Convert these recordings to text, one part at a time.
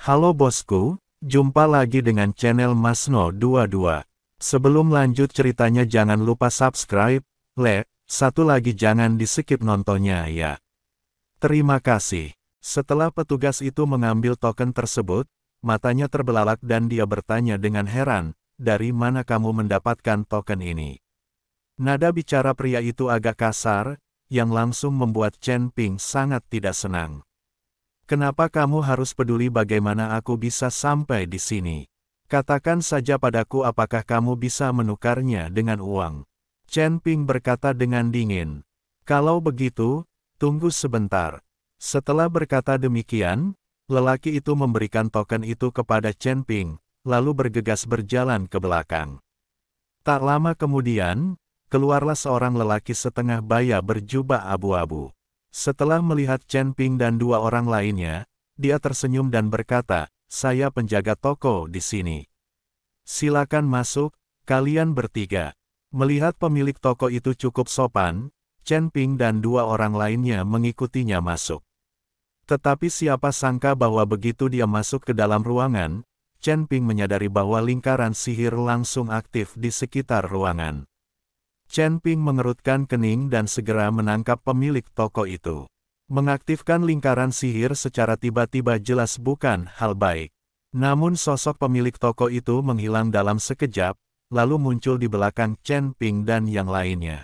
Halo bosku, jumpa lagi dengan channel Masno22. Sebelum lanjut ceritanya jangan lupa subscribe, satu lagi jangan di-skip nontonnya ya. Terima kasih. Setelah petugas itu mengambil token tersebut, matanya terbelalak dan dia bertanya dengan heran, dari mana kamu mendapatkan token ini? Nada bicara pria itu agak kasar, yang langsung membuat Chen Ping sangat tidak senang. Kenapa kamu harus peduli bagaimana aku bisa sampai di sini? Katakan saja padaku apakah kamu bisa menukarnya dengan uang. Chen Ping berkata dengan dingin. Kalau begitu, tunggu sebentar. Setelah berkata demikian, lelaki itu memberikan token itu kepada Chen Ping, lalu bergegas berjalan ke belakang. Tak lama kemudian, keluarlah seorang lelaki setengah baya berjubah abu-abu. Setelah melihat Chen Ping dan dua orang lainnya, dia tersenyum dan berkata, saya penjaga toko di sini. Silakan masuk, kalian bertiga. Melihat pemilik toko itu cukup sopan, Chen Ping dan dua orang lainnya mengikutinya masuk. Tetapi siapa sangka bahwa begitu dia masuk ke dalam ruangan, Chen Ping menyadari bahwa lingkaran sihir langsung aktif di sekitar ruangan. Chen Ping mengerutkan kening dan segera menangkap pemilik toko itu. Mengaktifkan lingkaran sihir secara tiba-tiba jelas bukan hal baik. Namun sosok pemilik toko itu menghilang dalam sekejap, lalu muncul di belakang Chen Ping dan yang lainnya.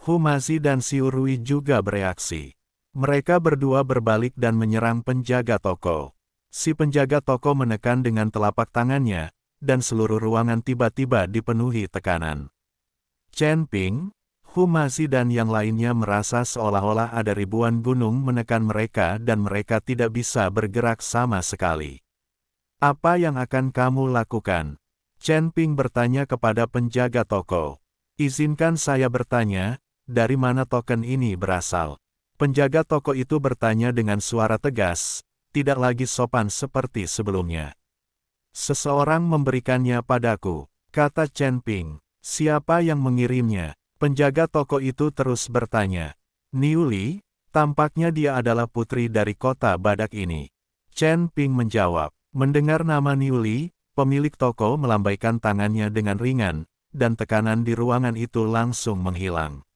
Hu Mazi dan Xiu Rui juga bereaksi. Mereka berdua berbalik dan menyerang penjaga toko. Si penjaga toko menekan dengan telapak tangannya, dan seluruh ruangan tiba-tiba dipenuhi tekanan. Chen Ping, Hu Mazi dan yang lainnya merasa seolah-olah ada ribuan gunung menekan mereka dan mereka tidak bisa bergerak sama sekali. Apa yang akan kamu lakukan? Chen Ping bertanya kepada penjaga toko. Izinkan saya bertanya, dari mana token ini berasal? Penjaga toko itu bertanya dengan suara tegas, tidak lagi sopan seperti sebelumnya. Seseorang memberikannya padaku, kata Chen Ping. Siapa yang mengirimnya? Penjaga toko itu terus bertanya. Niu Li, tampaknya dia adalah putri dari kota badak ini. Chen Ping menjawab. Mendengar nama Niu Li, pemilik toko melambaikan tangannya dengan ringan, dan tekanan di ruangan itu langsung menghilang.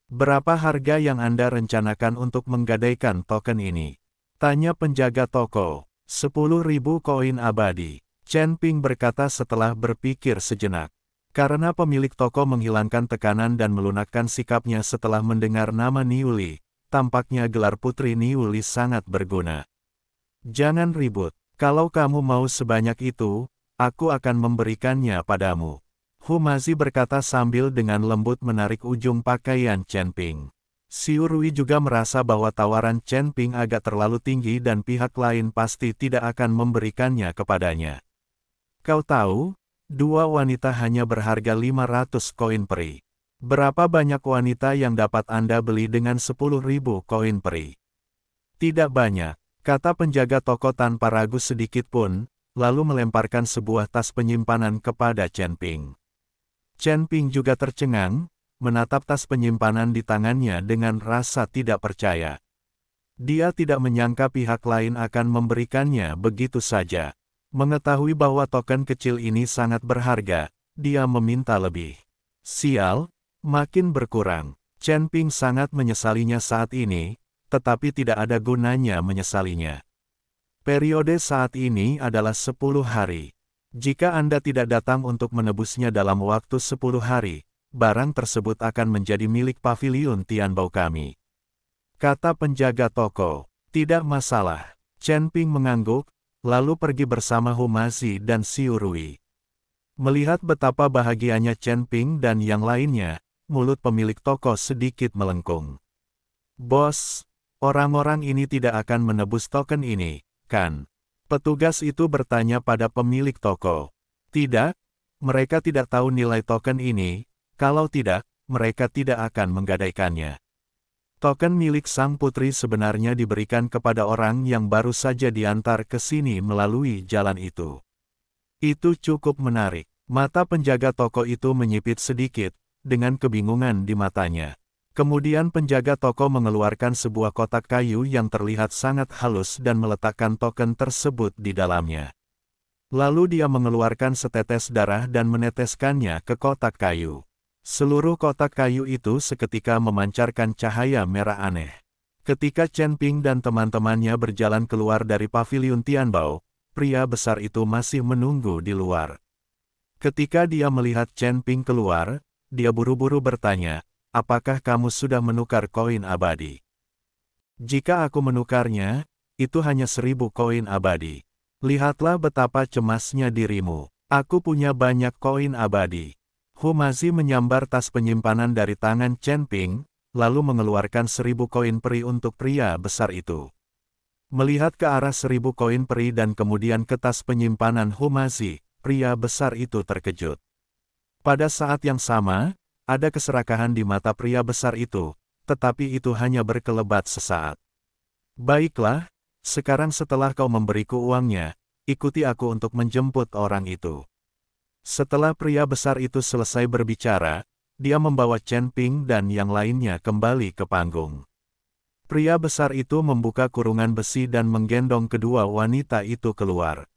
Berapa harga yang Anda rencanakan untuk menggadaikan token ini? Tanya penjaga toko. 10.000 koin abadi. Chen Ping berkata setelah berpikir sejenak. Karena pemilik toko menghilangkan tekanan dan melunakkan sikapnya setelah mendengar nama Niu Li, tampaknya gelar putri Niu Li sangat berguna. Jangan ribut, kalau kamu mau sebanyak itu, aku akan memberikannya padamu. Hu Mazi berkata sambil dengan lembut menarik ujung pakaian Chen Ping. Xiu Rui juga merasa bahwa tawaran Chen Ping agak terlalu tinggi dan pihak lain pasti tidak akan memberikannya kepadanya. Kau tahu? Dua wanita hanya berharga 500 koin peri. Berapa banyak wanita yang dapat Anda beli dengan 10.000 koin peri? Tidak banyak, kata penjaga toko tanpa ragu sedikit pun, lalu melemparkan sebuah tas penyimpanan kepada Chen Ping. Chen Ping juga tercengang, menatap tas penyimpanan di tangannya dengan rasa tidak percaya. Dia tidak menyangka pihak lain akan memberikannya begitu saja. Mengetahui bahwa token kecil ini sangat berharga, dia meminta lebih. Sial, makin berkurang. Chen Ping sangat menyesalinya saat ini, tetapi tidak ada gunanya menyesalinya. Periode saat ini adalah 10 hari. Jika Anda tidak datang untuk menebusnya dalam waktu 10 hari, barang tersebut akan menjadi milik pavilion Tianbao kami. Kata penjaga toko. Tidak masalah. Chen Ping mengangguk, lalu pergi bersama Hu Mazi dan Xiu Rui. Melihat betapa bahagianya Chen Ping dan yang lainnya, mulut pemilik toko sedikit melengkung. Bos, orang-orang ini tidak akan menebus token ini, kan? Petugas itu bertanya pada pemilik toko. Tidak, mereka tidak tahu nilai token ini, kalau tidak, mereka tidak akan menggadaikannya. Token milik sang putri sebenarnya diberikan kepada orang yang baru saja diantar ke sini melalui jalan itu. Itu cukup menarik. Mata penjaga toko itu menyipit sedikit, dengan kebingungan di matanya. Kemudian penjaga toko mengeluarkan sebuah kotak kayu yang terlihat sangat halus dan meletakkan token tersebut di dalamnya. Lalu dia mengeluarkan setetes darah dan meneteskannya ke kotak kayu. Seluruh kotak kayu itu seketika memancarkan cahaya merah aneh. Ketika Chen Ping dan teman-temannya berjalan keluar dari paviliun Tianbao, pria besar itu masih menunggu di luar. Ketika dia melihat Chen Ping keluar, dia buru-buru bertanya, "Apakah kamu sudah menukar koin abadi?" "Jika aku menukarnya, itu hanya 1000 koin abadi. Lihatlah betapa cemasnya dirimu. Aku punya banyak koin abadi." Hu Mazi menyambar tas penyimpanan dari tangan Chen Ping, lalu mengeluarkan 1000 koin peri untuk pria besar itu. Melihat ke arah 1000 koin peri dan kemudian ke tas penyimpanan Hu Mazi, pria besar itu terkejut. Pada saat yang sama, ada keserakahan di mata pria besar itu, tetapi itu hanya berkelebat sesaat. "Baiklah, sekarang setelah kau memberiku uangnya, ikuti aku untuk menjemput orang itu." Setelah pria besar itu selesai berbicara, dia membawa Chen Ping dan yang lainnya kembali ke panggung. Pria besar itu membuka kurungan besi dan menggendong kedua wanita itu keluar.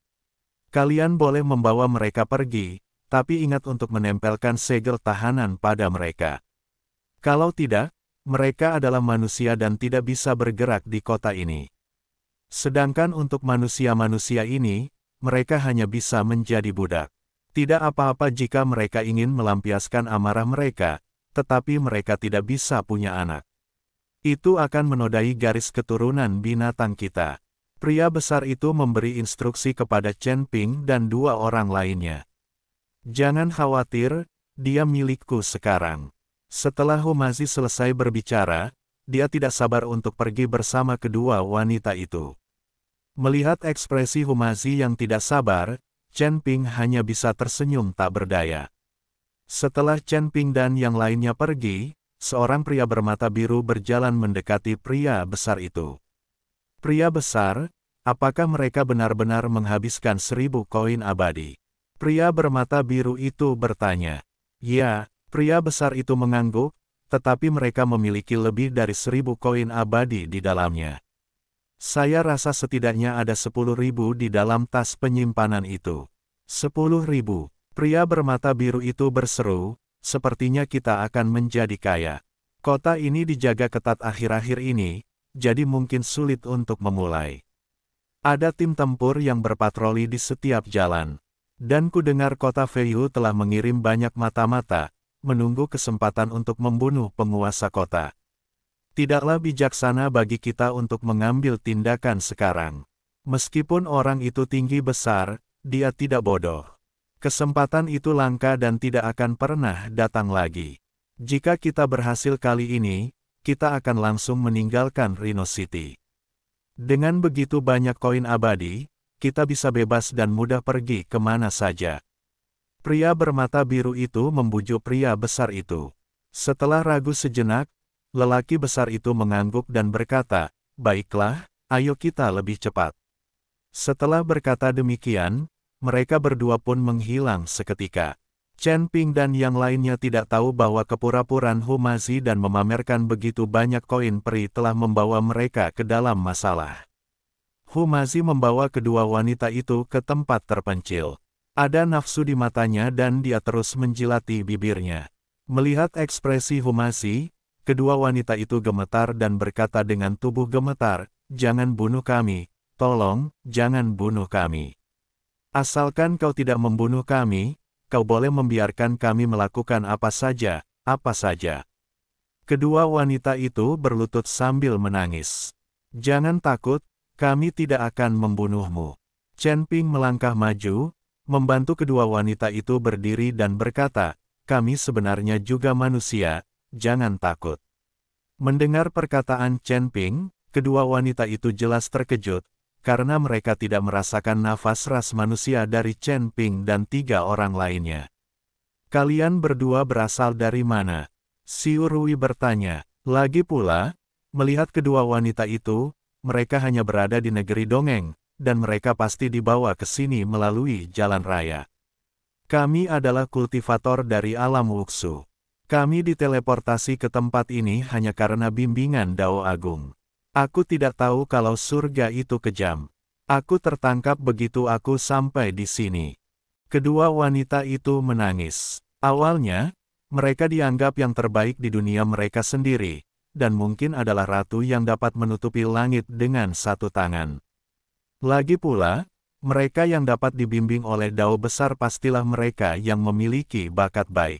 "Kalian boleh membawa mereka pergi, tapi ingat untuk menempelkan segel tahanan pada mereka. Kalau tidak, mereka adalah manusia dan tidak bisa bergerak di kota ini. Sedangkan untuk manusia-manusia ini, mereka hanya bisa menjadi budak. Tidak apa-apa jika mereka ingin melampiaskan amarah mereka, tetapi mereka tidak bisa punya anak. Itu akan menodai garis keturunan binatang kita." Pria besar itu memberi instruksi kepada Chen Ping dan dua orang lainnya. "Jangan khawatir, dia milikku sekarang." Setelah Hu Mazi selesai berbicara, dia tidak sabar untuk pergi bersama kedua wanita itu. Melihat ekspresi Hu Mazi yang tidak sabar, Chen Ping hanya bisa tersenyum tak berdaya. Setelah Chen Ping dan yang lainnya pergi, seorang pria bermata biru berjalan mendekati pria besar itu. "Pria besar, apakah mereka benar-benar menghabiskan 1000 koin abadi?" Pria bermata biru itu bertanya. "Ya," pria besar itu mengangguk, "tetapi mereka memiliki lebih dari 1000 koin abadi di dalamnya. Saya rasa setidaknya ada 10.000 di dalam tas penyimpanan itu." 10.000, pria bermata biru itu berseru, "Sepertinya kita akan menjadi kaya. Kota ini dijaga ketat akhir-akhir ini, jadi mungkin sulit untuk memulai. Ada tim tempur yang berpatroli di setiap jalan. Dan ku dengar kota Feiyu telah mengirim banyak mata-mata, menunggu kesempatan untuk membunuh penguasa kota. Tidaklah bijaksana bagi kita untuk mengambil tindakan sekarang. Meskipun orang itu tinggi besar, dia tidak bodoh. Kesempatan itu langka dan tidak akan pernah datang lagi. Jika kita berhasil kali ini, kita akan langsung meninggalkan Rhino City. Dengan begitu banyak koin abadi, kita bisa bebas dan mudah pergi kemana saja." Pria bermata biru itu membujuk pria besar itu. Setelah ragu sejenak, lelaki besar itu mengangguk dan berkata, "Baiklah, ayo kita lebih cepat." Setelah berkata demikian, mereka berdua pun menghilang seketika. Chen Ping dan yang lainnya tidak tahu bahwa kepura-puraan Hu Mazi dan memamerkan begitu banyak koin peri telah membawa mereka ke dalam masalah. Hu Mazi membawa kedua wanita itu ke tempat terpencil. Ada nafsu di matanya dan dia terus menjilati bibirnya. Melihat ekspresi Hu Mazi, kedua wanita itu gemetar dan berkata dengan tubuh gemetar, "Jangan bunuh kami, tolong, jangan bunuh kami. Asalkan kau tidak membunuh kami, kau boleh membiarkan kami melakukan apa saja, apa saja." Kedua wanita itu berlutut sambil menangis. "Jangan takut, kami tidak akan membunuhmu." Chen Ping melangkah maju, membantu kedua wanita itu berdiri dan berkata, "Kami sebenarnya juga manusia, jangan takut." Mendengar perkataan Chen Ping, kedua wanita itu jelas terkejut, karena mereka tidak merasakan nafas ras manusia dari Chen Ping dan 3 orang lainnya. "Kalian berdua berasal dari mana?" Xiu Rui bertanya. Lagi pula, melihat kedua wanita itu, mereka hanya berada di negeri dongeng, dan mereka pasti dibawa ke sini melalui jalan raya. "Kami adalah kultivator dari alam Wuxu. Kami diteleportasi ke tempat ini hanya karena bimbingan Dao Agung. Aku tidak tahu kalau surga itu kejam. Aku tertangkap begitu aku sampai di sini. Kedua wanita itu menangis. Awalnya, mereka dianggap yang terbaik di dunia mereka sendiri, dan mungkin adalah ratu yang dapat menutupi langit dengan satu tangan. Lagi pula, mereka yang dapat dibimbing oleh Dao besar pastilah mereka yang memiliki bakat baik.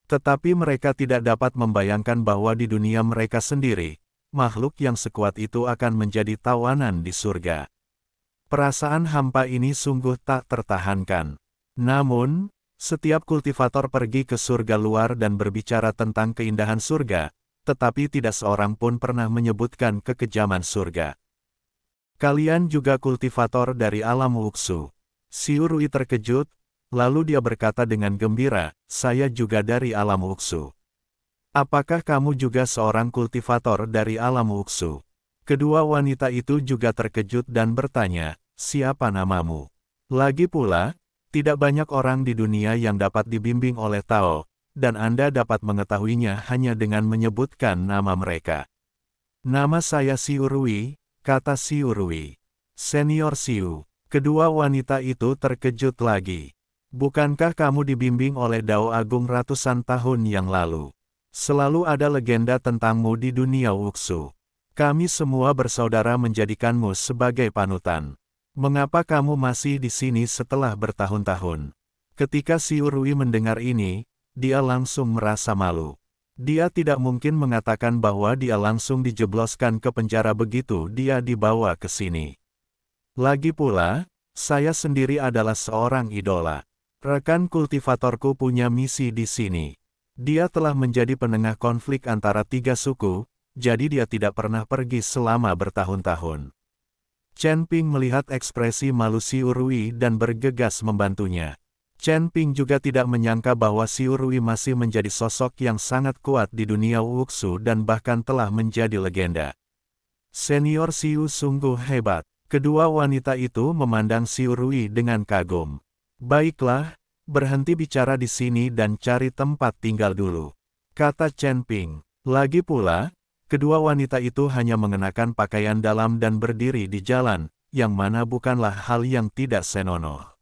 Tetapi mereka tidak dapat membayangkan bahwa di dunia mereka sendiri, makhluk yang sekuat itu akan menjadi tawanan di surga. Perasaan hampa ini sungguh tak tertahankan. Namun, setiap kultivator pergi ke surga luar dan berbicara tentang keindahan surga, tetapi tidak seorang pun pernah menyebutkan kekejaman surga. Kalian juga kultivator dari alam Wuxu. Xiurui terkejut, lalu dia berkata dengan gembira, saya juga dari alam Wuxu. Apakah kamu juga seorang kultivator dari alam Wuxu? Kedua wanita itu juga terkejut dan bertanya, siapa namamu? Lagi pula, tidak banyak orang di dunia yang dapat dibimbing oleh Tao, dan Anda dapat mengetahuinya hanya dengan menyebutkan nama mereka. Nama saya Xiurui, kata Xiurui. Senior Xiu. Kedua wanita itu terkejut lagi. Bukankah kamu dibimbing oleh Dao Agung ratusan tahun yang lalu? Selalu ada legenda tentangmu di dunia Wuxu. Kami semua bersaudara menjadikanmu sebagai panutan. Mengapa kamu masih di sini setelah bertahun-tahun? Ketika Xiurui mendengar ini, dia langsung merasa malu. Dia tidak mungkin mengatakan bahwa dia langsung dijebloskan ke penjara begitu dia dibawa ke sini. Lagi pula, saya sendiri adalah seorang idola. Rekan kultivatorku punya misi di sini. Dia telah menjadi penengah konflik antara tiga suku, jadi dia tidak pernah pergi selama bertahun-tahun. Chen Ping melihat ekspresi malu Xiurui dan bergegas membantunya. Chen Ping juga tidak menyangka bahwa Xiurui masih menjadi sosok yang sangat kuat di dunia Wuxu dan bahkan telah menjadi legenda. Senior Xiu sungguh hebat. Kedua wanita itu memandang Xiurui dengan kagum. Baiklah, berhenti bicara di sini dan cari tempat tinggal dulu, kata Chen Ping. Lagi pula, kedua wanita itu hanya mengenakan pakaian dalam dan berdiri di jalan, yang mana bukanlah hal yang tidak senonoh.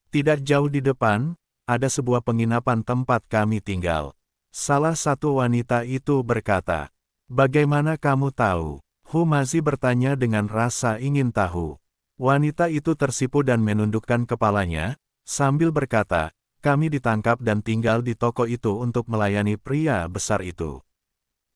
Tidak jauh di depan, ada sebuah penginapan tempat kami tinggal. Salah satu wanita itu berkata, bagaimana kamu tahu? Humazi bertanya dengan rasa ingin tahu. Wanita itu tersipu dan menundukkan kepalanya, sambil berkata, kami ditangkap dan tinggal di toko itu untuk melayani pria besar itu.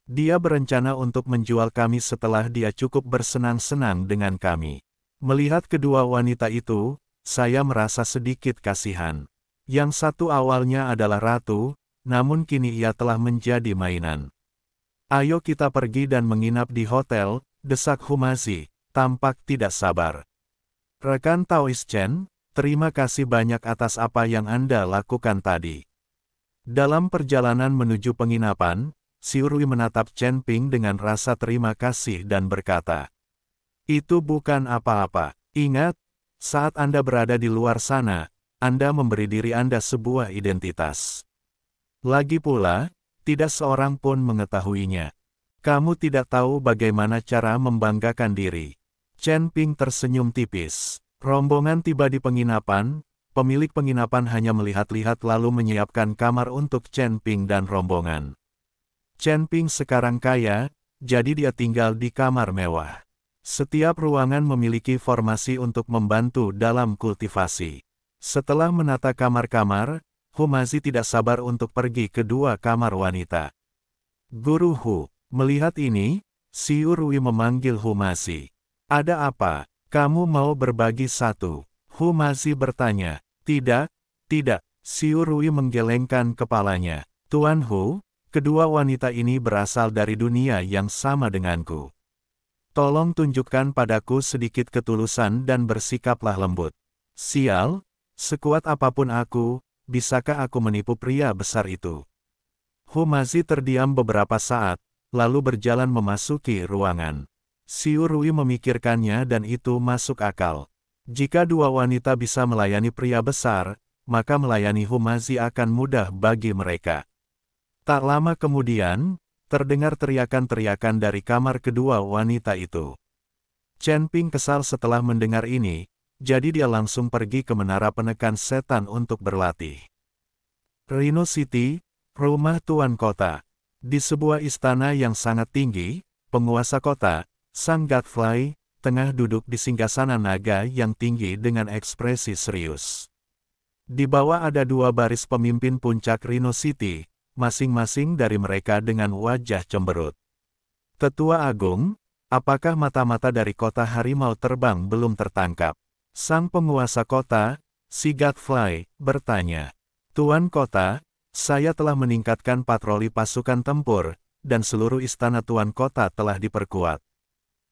Dia berencana untuk menjual kami setelah dia cukup bersenang-senang dengan kami. Melihat kedua wanita itu, saya merasa sedikit kasihan. Yang satu awalnya adalah ratu, namun kini ia telah menjadi mainan. Ayo kita pergi dan menginap di hotel, desak Humazi, tampak tidak sabar. Rekan Taois Chen, terima kasih banyak atas apa yang Anda lakukan tadi. Dalam perjalanan menuju penginapan, Xiurui menatap Chen Ping dengan rasa terima kasih dan berkata, itu bukan apa-apa. Ingat, saat Anda berada di luar sana, Anda memberi diri Anda sebuah identitas. Lagi pula, tidak seorang pun mengetahuinya. Kamu tidak tahu bagaimana cara membanggakan diri. Chen Ping tersenyum tipis. Rombongan tiba di penginapan, pemilik penginapan hanya melihat-lihat lalu menyiapkan kamar untuk Chen Ping dan rombongan. Chen Ping sekarang kaya, jadi dia tinggal di kamar mewah. Setiap ruangan memiliki formasi untuk membantu dalam kultivasi. Setelah menata kamar-kamar, Humazi tidak sabar untuk pergi ke dua kamar wanita. Guru Hu, melihat ini, Xiurui memanggil Humazi. Ada apa? Kamu mau berbagi satu? Humazi bertanya. Tidak, tidak. Xiurui menggelengkan kepalanya. Tuan Hu, kedua wanita ini berasal dari dunia yang sama denganku. Tolong tunjukkan padaku sedikit ketulusan dan bersikaplah lembut. Sial, sekuat apapun aku, bisakah aku menipu pria besar itu? Humazi terdiam beberapa saat, lalu berjalan memasuki ruangan. Xiurui memikirkannya dan itu masuk akal. Jika dua wanita bisa melayani pria besar, maka melayani Humazi akan mudah bagi mereka. Tak lama kemudian, terdengar teriakan-teriakan dari kamar kedua wanita itu. Chen Ping kesal setelah mendengar ini, jadi dia langsung pergi ke menara penekan setan untuk berlatih. Rhino City, rumah tuan kota. Di sebuah istana yang sangat tinggi, penguasa kota, Sang Godfly, tengah duduk di singgasana naga yang tinggi dengan ekspresi serius. Di bawah ada dua baris pemimpin puncak Rhino City, masing-masing dari mereka dengan wajah cemberut. Tetua Agung, apakah mata-mata dari kota harimau terbang belum tertangkap? Sang penguasa kota, si Godfly, bertanya. Tuan kota, saya telah meningkatkan patroli pasukan tempur, dan seluruh istana tuan kota telah diperkuat.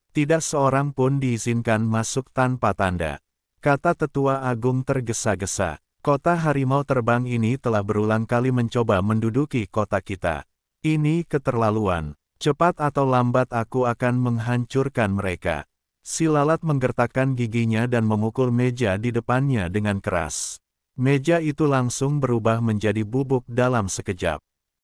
Tidak seorang pun diizinkan masuk tanpa tanda. Kata tetua agung tergesa-gesa. Kota harimau terbang ini telah berulang kali mencoba menduduki kota kita. Ini keterlaluan. Cepat atau lambat aku akan menghancurkan mereka. Si lalat menggertakkan giginya dan memukul meja di depannya dengan keras. Meja itu langsung berubah menjadi bubuk dalam sekejap.